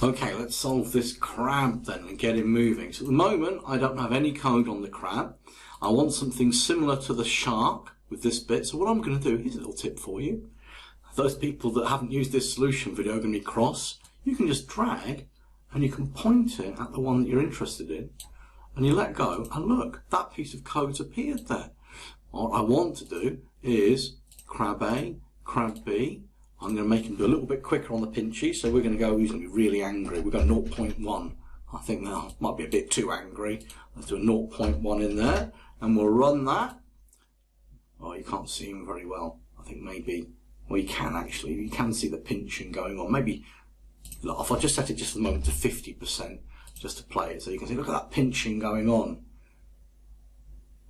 Okay, let's solve this crab then and get him moving. So at the moment, I don't have any code on the crab. I want something similar to the shark with this bit. So what I'm going to do, here's a little tip for you. Those people that haven't used this solution video are going to be cross. You can just drag and you can point it at the one that you're interested in. And you let go and look, that piece of code's appeared there. What I want to do is crab A, crab B. I'm going to make him do a little bit quicker on the pinchy, so we're going to go, he's going to be really angry. We've got 0.1. I think that might be a bit too angry. Let's do a 0.1 in there, and we'll run that. Oh, you can't see him very well. I think maybe, well, you can actually. You can see the pinching going on. Maybe, look, if I just set it just at the moment to 50%, just to play it, so you can see, look at that pinching going on.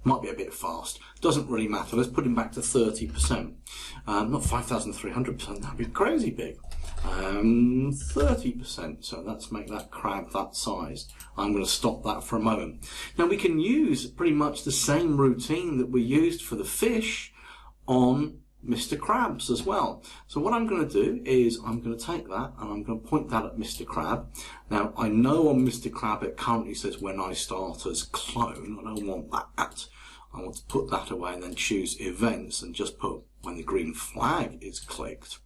Might be a bit fast. Doesn't really matter. Let's put him back to 30%. Not 5,300%. That'd be crazy big. 30%. So let's make that crab that size. I'm going to stop that for a moment. Now we can use pretty much the same routine that we used for the fish on Mr. Krabs as well. So what I'm going to do is I'm going to take that and I'm going to point that at Mr. Crab. Now I know on Mr. Crab it currently says when I start as clone. I don't want that. I want to put that away and then choose events and just put when the green flag is clicked.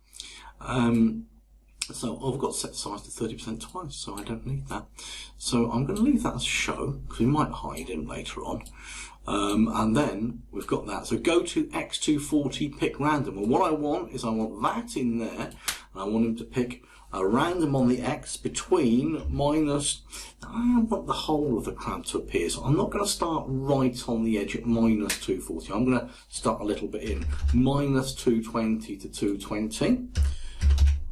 So I've got set size to 30% twice, so I don't need that. So I'm going to leave that as show because we might hide him later on. And then we've got that. So go to X240, pick random. And what I want is I want that in there, and I want him to pick a random on the X between minus, I want the whole of the crab to appear. So I'm not going to start right on the edge at minus 240. I'm going to start a little bit in minus 220 to 220.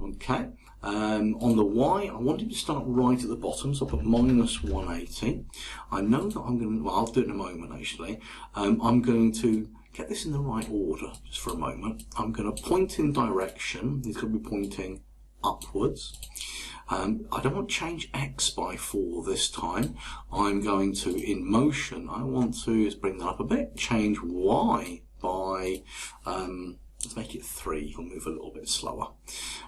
Okay. On the Y, I want him to start right at the bottom, so I'll put minus 180. I know that I'm going to, well, I'll do it in a moment actually. I'm going to get this in the right order, just for a moment. I'm going to point in direction. He's going to be pointing upwards. I don't want to change X by 4 this time. I'm going to, in motion, I want to just bring that up a bit, change Y by, let's make it 3, he'll move a little bit slower.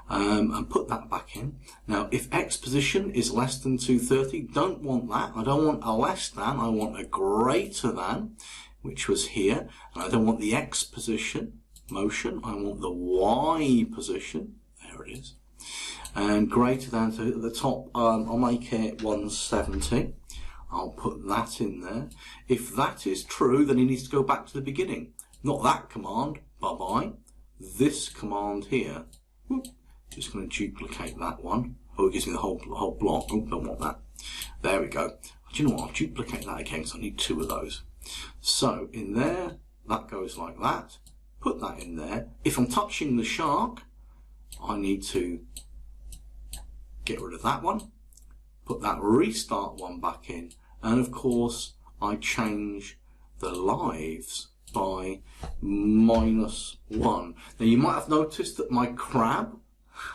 And put that back in. Now, if X position is less than 230, don't want that. I don't want a less than, I want a greater than, which was here. And I don't want the X position, motion, I want the Y position, there it is. And greater than, so at the top, I'll make it 170. I'll put that in there. If that is true, then he needs to go back to the beginning. Not that command, bye-bye. This command here, whoop, just going to duplicate that one. Oh, it gives me the whole block. Oh, don't want that. There we go. Do you know what? I'll duplicate that again, so I need 2 of those. So in there, that goes like that. Put that in there. If I'm touching the shark, I need to get rid of that one. Put that restart one back in. And of course, I change the lives by minus 1. Now you might have noticed that my crab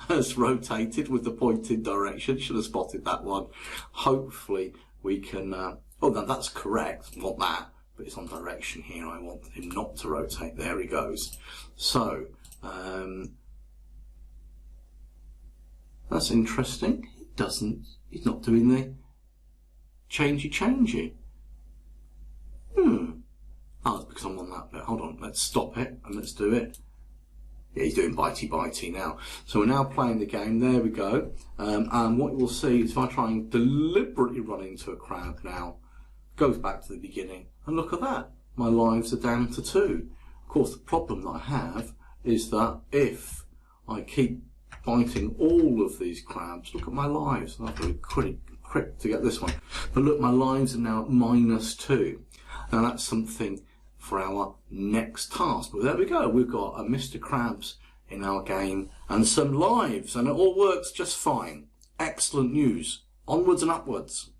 has rotated with the pointed direction. Should have spotted that one. Hopefully we can, oh no, that's correct, not that, but it's on direction here. I want him not to rotate. There he goes. So, that's interesting. It doesn't, he's not doing the changey. Oh, it's because I'm on that bit. Hold on, let's stop it and let's do it. Yeah, he's doing bitey now. So we're now playing the game. There we go. And what you'll see is if I try and deliberately run into a crab now, goes back to the beginning. And look at that. My lives are down to 2. Of course, the problem that I have is that if I keep biting all of these crabs, look at my lives. I've got to be quick to get this one. But look, my lives are now at minus 2. Now that's something for our next task. But there we go. We've got a Mr. Krabs in our game and some lives, and it all works just fine. Excellent news. Onwards and upwards.